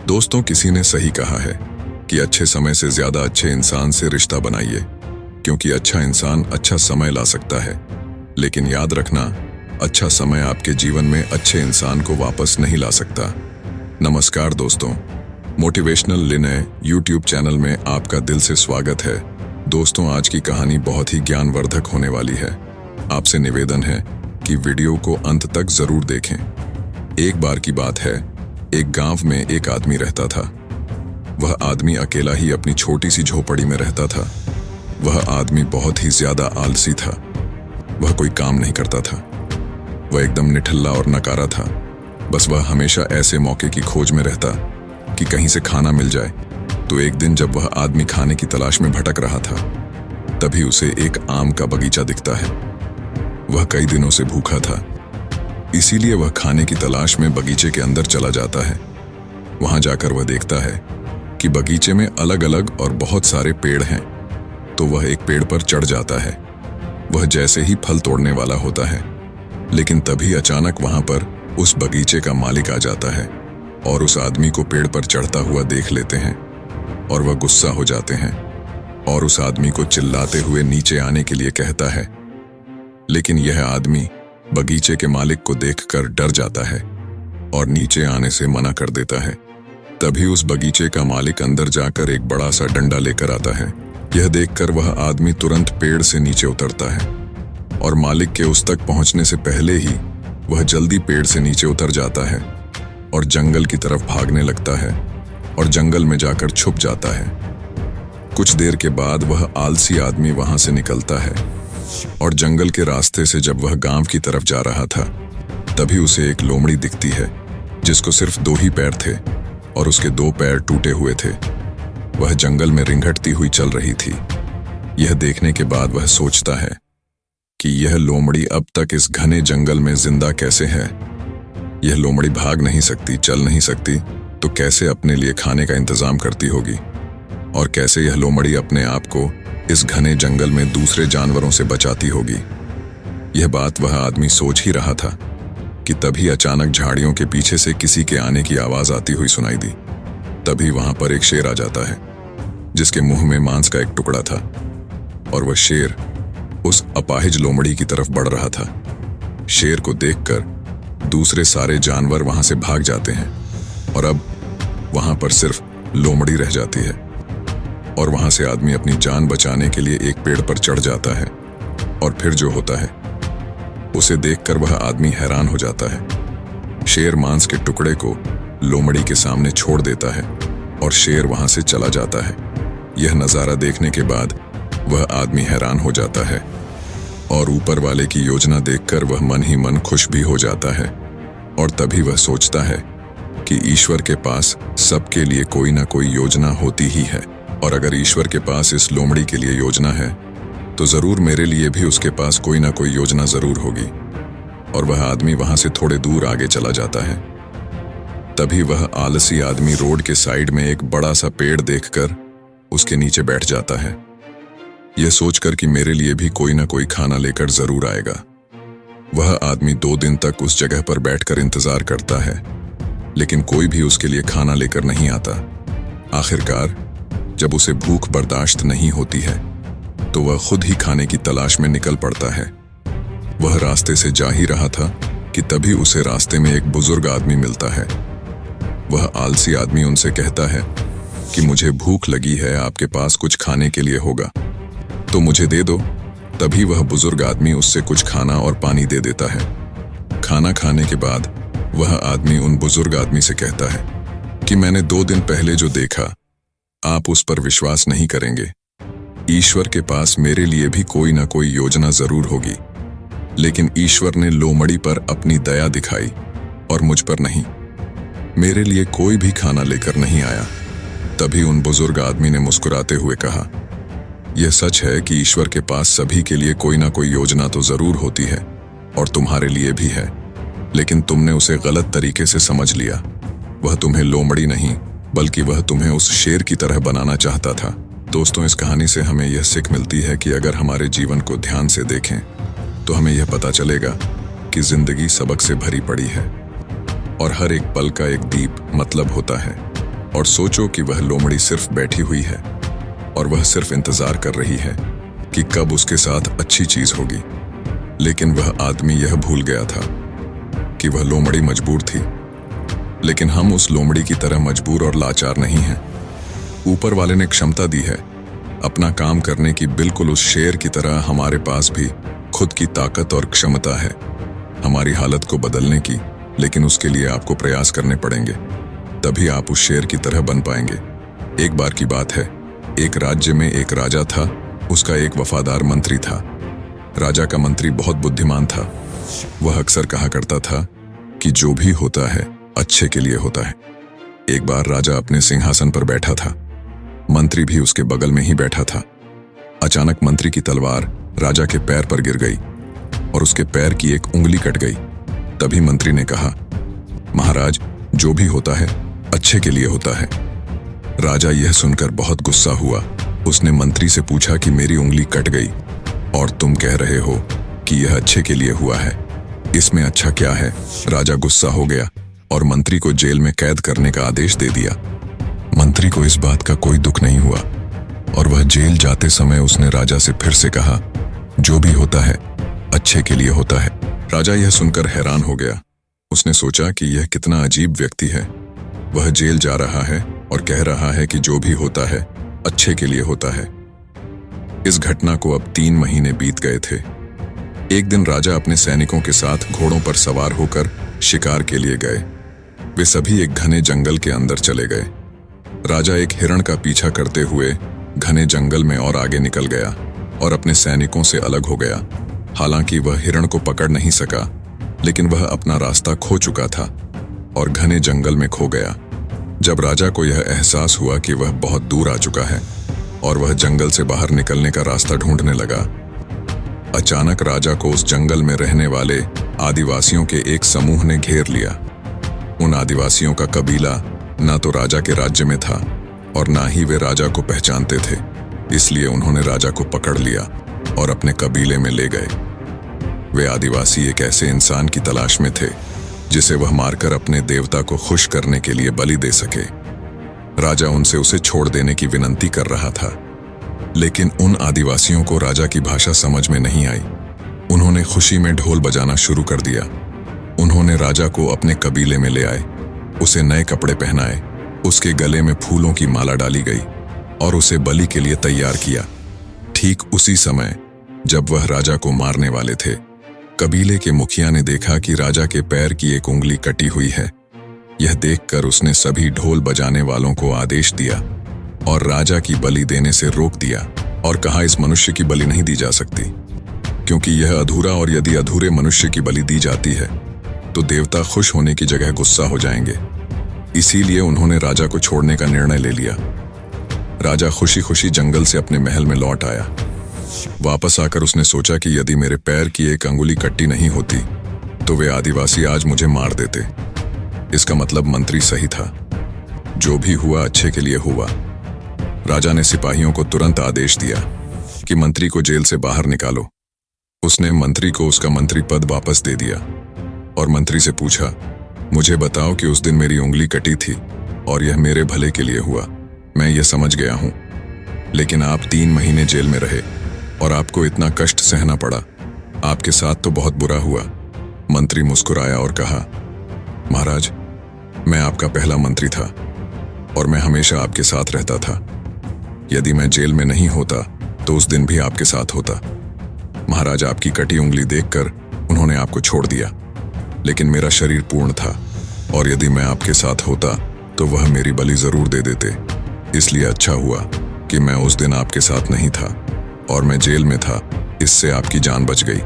दोस्तों, किसी ने सही कहा है कि अच्छे समय से ज्यादा अच्छे इंसान से रिश्ता बनाइए, क्योंकि अच्छा इंसान अच्छा समय ला सकता है, लेकिन याद रखना, अच्छा समय आपके जीवन में अच्छे इंसान को वापस नहीं ला सकता। नमस्कार दोस्तों, मोटिवेशनल लिनय यूट्यूब चैनल में आपका दिल से स्वागत है। दोस्तों, आज की कहानी बहुत ही ज्ञानवर्धक होने वाली है। आपसे निवेदन है कि वीडियो को अंत तक जरूर देखें। एक बार की बात है, एक गांव में एक आदमी रहता था। वह आदमी अकेला ही अपनी छोटी सी झोपड़ी में रहता था। वह आदमी बहुत ही ज्यादा आलसी था। वह कोई काम नहीं करता था। वह एकदम निठल्ला और नकारा था। बस वह हमेशा ऐसे मौके की खोज में रहता कि कहीं से खाना मिल जाए। तो एक दिन जब वह आदमी खाने की तलाश में भटक रहा था, तभी उसे एक आम का बगीचा दिखता है। वह कई दिनों से भूखा था, इसीलिए वह खाने की तलाश में बगीचे के अंदर चला जाता है। वहां जाकर वह देखता है कि बगीचे में अलग अलग और बहुत सारे पेड़ हैं। तो वह एक पेड़ पर चढ़ जाता है। वह जैसे ही फल तोड़ने वाला होता है, लेकिन तभी अचानक वहां पर उस बगीचे का मालिक आ जाता है और उस आदमी को पेड़ पर चढ़ता हुआ देख लेते हैं और वह गुस्सा हो जाते हैं और उस आदमी को चिल्लाते हुए नीचे आने के लिए कहता है। लेकिन यह आदमी बगीचे के मालिक को देखकर डर जाता है और नीचे आने से मना कर देता है। तभी उस बगीचे का मालिक अंदर जाकर एक बड़ा सा डंडा लेकर आता है। यह देखकर वह आदमी तुरंत पेड़ से नीचे उतरता है और मालिक के उस तक पहुंचने से पहले ही वह जल्दी पेड़ से नीचे उतर जाता है और जंगल की तरफ भागने लगता है और जंगल में जाकर छुप जाता है। कुछ देर के बाद वह आलसी आदमी वहां से निकलता है और जंगल के रास्ते से जब वह गांव की तरफ जा रहा था, तभी उसे एक लोमड़ी दिखती है जिसको सिर्फ 2 ही पैर थे और उसके 2 पैर टूटे हुए थे। वह जंगल में रिंगटती हुई चल रही थी। यह देखने के बाद वह सोचता है कि यह लोमड़ी अब तक इस घने जंगल में जिंदा कैसे है। यह लोमड़ी भाग नहीं सकती, चल नहीं सकती, तो कैसे अपने लिए खाने का इंतजाम करती होगी, और कैसे यह लोमड़ी अपने आप को इस घने जंगल में दूसरे जानवरों से बचाती होगी। यह बात वह आदमी सोच ही रहा था कि तभी अचानक झाड़ियों के पीछे से किसी के आने की आवाज आती हुई सुनाई दी। तभी वहां पर एक शेर आ जाता है जिसके मुंह में मांस का एक टुकड़ा था और वह शेर उस अपाहिज लोमड़ी की तरफ बढ़ रहा था। शेर को देखकर दूसरे सारे जानवर वहां से भाग जाते हैं और अब वहां पर सिर्फ लोमड़ी रह जाती है। और वहां से आदमी अपनी जान बचाने के लिए एक पेड़ पर चढ़ जाता है और फिर जो होता है उसे देखकर वह आदमी हैरान हो जाता है। शेर मांस के टुकड़े को लोमड़ी के सामने छोड़ देता है और शेर वहां से चला जाता है। यह नजारा देखने के बाद वह आदमी हैरान हो जाता है और ऊपर वाले की योजना देखकर वह मन ही मन खुश भी हो जाता है। और तभी वह सोचता है कि ईश्वर के पास सबके लिए कोई ना कोई योजना होती ही है, और अगर ईश्वर के पास इस लोमड़ी के लिए योजना है तो जरूर मेरे लिए भी उसके पास कोई ना कोई योजना जरूर होगी। और वह आदमी वहां से थोड़े दूर आगे चला जाता है। तभी वह आलसी आदमी रोड के साइड में एक बड़ा सा पेड़ देखकर उसके नीचे बैठ जाता है, यह सोचकर कि मेरे लिए भी कोई ना कोई खाना लेकर जरूर आएगा। वह आदमी 2 दिन तक उस जगह पर बैठकर इंतजार करता है, लेकिन कोई भी उसके लिए खाना लेकर नहीं आता। आखिरकार जब उसे भूख बर्दाश्त नहीं होती है तो वह खुद ही खाने की तलाश में निकल पड़ता है। वह रास्ते से जा ही रहा था कि तभी उसे रास्ते में एक बुजुर्ग आदमी मिलता है। वह आलसी आदमी उनसे कहता है कि मुझे भूख लगी है, आपके पास कुछ खाने के लिए होगा तो मुझे दे दो। तभी वह बुजुर्ग आदमी उससे कुछ खाना और पानी दे देता है। खाना खाने के बाद वह आदमी उन बुजुर्ग आदमी से कहता है कि मैंने 2 दिन पहले जो देखा, आप उस पर विश्वास नहीं करेंगे। ईश्वर के पास मेरे लिए भी कोई ना कोई योजना जरूर होगी, लेकिन ईश्वर ने लोमड़ी पर अपनी दया दिखाई और मुझ पर नहीं। मेरे लिए कोई भी खाना लेकर नहीं आया। तभी उन बुजुर्ग आदमी ने मुस्कुराते हुए कहा, यह सच है कि ईश्वर के पास सभी के लिए कोई ना कोई योजना तो जरूर होती है और तुम्हारे लिए भी है, लेकिन तुमने उसे गलत तरीके से समझ लिया। वह तुम्हें लोमड़ी नहीं बल्कि वह तुम्हें उस शेर की तरह बनाना चाहता था। दोस्तों, इस कहानी से हमें यह सीख मिलती है कि अगर हमारे जीवन को ध्यान से देखें तो हमें यह पता चलेगा कि जिंदगी सबक से भरी पड़ी है और हर एक पल का एक दीप मतलब होता है। और सोचो कि वह लोमड़ी सिर्फ बैठी हुई है और वह सिर्फ इंतजार कर रही है कि कब उसके साथ अच्छी चीज होगी। लेकिन वह आदमी यह भूल गया था कि वह लोमड़ी मजबूर थी। लेकिन हम उस लोमड़ी की तरह मजबूर और लाचार नहीं हैं। ऊपर वाले ने क्षमता दी है अपना काम करने की, बिल्कुल उस शेर की तरह हमारे पास भी खुद की ताकत और क्षमता है हमारी हालत को बदलने की। लेकिन उसके लिए आपको प्रयास करने पड़ेंगे, तभी आप उस शेर की तरह बन पाएंगे। एक बार की बात है, एक राज्य में एक राजा था। उसका एक वफादार मंत्री था। राजा का मंत्री बहुत बुद्धिमान था। वह अक्सर कहा करता था कि जो भी होता है अच्छे के लिए होता है। एक बार राजा अपने सिंहासन पर बैठा था, मंत्री भी उसके बगल में ही बैठा था। अचानक मंत्री की तलवार राजा के पैर पर गिर गई और उसके पैर की एक उंगली कट गई। तभी मंत्री ने कहा, महाराज, जो भी होता है अच्छे के लिए होता है। राजा यह सुनकर बहुत गुस्सा हुआ। उसने मंत्री से पूछा कि मेरी उंगली कट गई और तुम कह रहे हो कि यह अच्छे के लिए हुआ है, इसमें अच्छा क्या है? राजा गुस्सा हो गया और मंत्री को जेल में कैद करने का आदेश दे दिया। मंत्री को इस बात का कोई दुख नहीं हुआ और वह जेल जाते समय उसने राजा से फिर से कहा, जो भी होता है अच्छे के लिए होता है। राजा यह सुनकर हैरान हो गया। उसने सोचा कि यह कितना अजीब व्यक्ति है। वह जेल जा रहा है और कह रहा है कि जो भी होता है अच्छे के लिए होता है। इस घटना को अब 3 महीने बीत गए थे। एक दिन राजा अपने सैनिकों के साथ घोड़ों पर सवार होकर शिकार के लिए गए। वे सभी एक घने जंगल के अंदर चले गए। राजा एक हिरण का पीछा करते हुए घने जंगल में और आगे निकल गया और अपने सैनिकों से अलग हो गया। हालांकि वह हिरण को पकड़ नहीं सका, लेकिन वह अपना रास्ता खो चुका था और घने जंगल में खो गया। जब राजा को यह एहसास हुआ कि वह बहुत दूर आ चुका है और वह जंगल से बाहर निकलने का रास्ता ढूंढने लगा, अचानक राजा को उस जंगल में रहने वाले आदिवासियों के एक समूह ने घेर लिया। उन आदिवासियों का कबीला ना तो राजा के राज्य में था और ना ही वे राजा को पहचानते थे। इसलिए उन्होंने राजा को पकड़ लिया और अपने कबीले में ले गए। वे आदिवासी एक ऐसे इंसान की तलाश में थे जिसे वह मारकर अपने देवता को खुश करने के लिए बलि दे सके। राजा उनसे उसे छोड़ देने की विनती कर रहा था, लेकिन उन आदिवासियों को राजा की भाषा समझ में नहीं आई। उन्होंने खुशी में ढोल बजाना शुरू कर दिया। उन्होंने राजा को अपने कबीले में ले आए, उसे नए कपड़े पहनाए, उसके गले में फूलों की माला डाली गई और उसे बलि के लिए तैयार किया। ठीक उसी समय जब वह राजा को मारने वाले थे, कबीले के मुखिया ने देखा कि राजा के पैर की एक उंगली कटी हुई है। यह देखकर उसने सभी ढोल बजाने वालों को आदेश दिया और राजा की बलि देने से रोक दिया और कहा, इस मनुष्य की बलि नहीं दी जा सकती क्योंकि यह अधूरा, और यदि अधूरे मनुष्य की बलि दी जाती है तो देवता खुश होने की जगह गुस्सा हो जाएंगे। इसीलिए उन्होंने राजा को छोड़ने का निर्णय ले लिया। राजा खुशी खुशी जंगल से अपने महल में लौट आया। वापस आकर उसने सोचा कि यदि मेरे पैर की एक अंगुली कट्टी नहीं होती तो वे आदिवासी आज मुझे मार देते। इसका मतलब मंत्री सही था, जो भी हुआ अच्छे के लिए हुआ। राजा ने सिपाहियों को तुरंत आदेश दिया कि मंत्री को जेल से बाहर निकालो। उसने मंत्री को उसका मंत्री पद वापस दे दिया और मंत्री से पूछा, मुझे बताओ कि उस दिन मेरी उंगली कटी थी और यह मेरे भले के लिए हुआ। मैं ये समझ गया हूं, लेकिन आप 3 महीने जेल में रहे और आपको इतना कष्ट सहना पड़ा। आपके साथ तो बहुत बुरा हुआ। मंत्री मुस्कुराया और कहा, महाराज, मैं आपका पहला मंत्री था और मैं हमेशा आपके साथ रहता था। यदि मैं जेल में नहीं होता तो उस दिन भी आपके साथ होता। महाराज, आपकी कटी उंगली देखकर उन्होंने आपको छोड़ दिया, लेकिन मेरा शरीर पूर्ण था और यदि मैं आपके साथ होता तो वह मेरी बलि जरूर दे देते। इसलिए अच्छा हुआ कि मैं उस दिन आपके साथ नहीं था और मैं जेल में था। इससे आपकी जान बच गई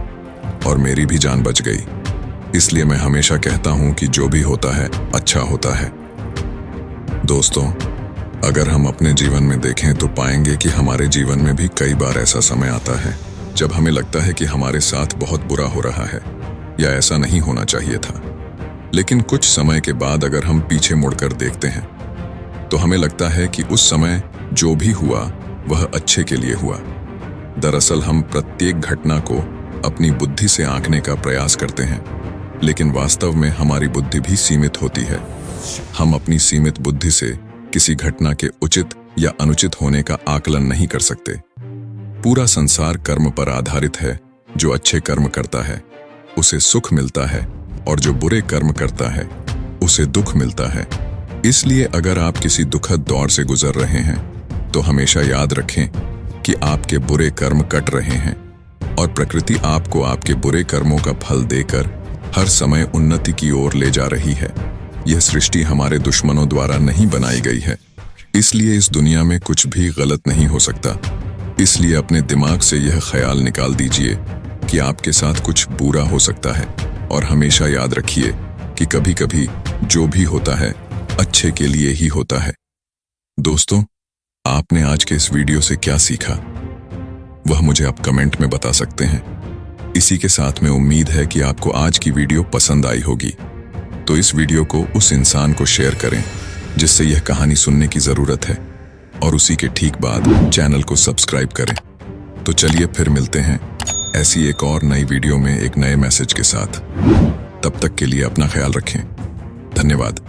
और मेरी भी जान बच गई। इसलिए मैं हमेशा कहता हूं कि जो भी होता है अच्छा होता है। दोस्तों, अगर हम अपने जीवन में देखें तो पाएंगे कि हमारे जीवन में भी कई बार ऐसा समय आता है जब हमें लगता है कि हमारे साथ बहुत बुरा हो रहा है या ऐसा नहीं होना चाहिए था। लेकिन कुछ समय के बाद अगर हम पीछे मुड़कर देखते हैं तो हमें लगता है कि उस समय जो भी हुआ वह अच्छे के लिए हुआ। दरअसल हम प्रत्येक घटना को अपनी बुद्धि से आंकने का प्रयास करते हैं, लेकिन वास्तव में हमारी बुद्धि भी सीमित होती है। हम अपनी सीमित बुद्धि से किसी घटना के उचित या अनुचित होने का आकलन नहीं कर सकते। पूरा संसार कर्म पर आधारित है। जो अच्छे कर्म करता है उसे सुख मिलता है और जो बुरे कर्म करता है उसे दुख मिलता है। इसलिए अगर आप किसी दुखद दौर से गुजर रहे हैं तो हमेशा याद रखें कि आपके बुरे कर्म कट रहे हैं और प्रकृति आपको आपके बुरे कर्मों का फल देकर हर समय उन्नति की ओर ले जा रही है। यह सृष्टि हमारे दुश्मनों द्वारा नहीं बनाई गई है, इसलिए इस दुनिया में कुछ भी गलत नहीं हो सकता। इसलिए अपने दिमाग से यह ख्याल निकाल दीजिए कि आपके साथ कुछ बुरा हो सकता है और हमेशा याद रखिए कि कभी कभी जो भी होता है अच्छे के लिए ही होता है। दोस्तों, आपने आज के इस वीडियो से क्या सीखा वह मुझे आप कमेंट में बता सकते हैं। इसी के साथ में उम्मीद है कि आपको आज की वीडियो पसंद आई होगी, तो इस वीडियो को उस इंसान को शेयर करें जिससे यह कहानी सुनने की जरूरत है और उसी के ठीक बाद चैनल को सब्सक्राइब करें। तो चलिए फिर मिलते हैं ऐसी एक और नई वीडियो में एक नए मैसेज के साथ। तब तक के लिए अपना ख्याल रखें। धन्यवाद।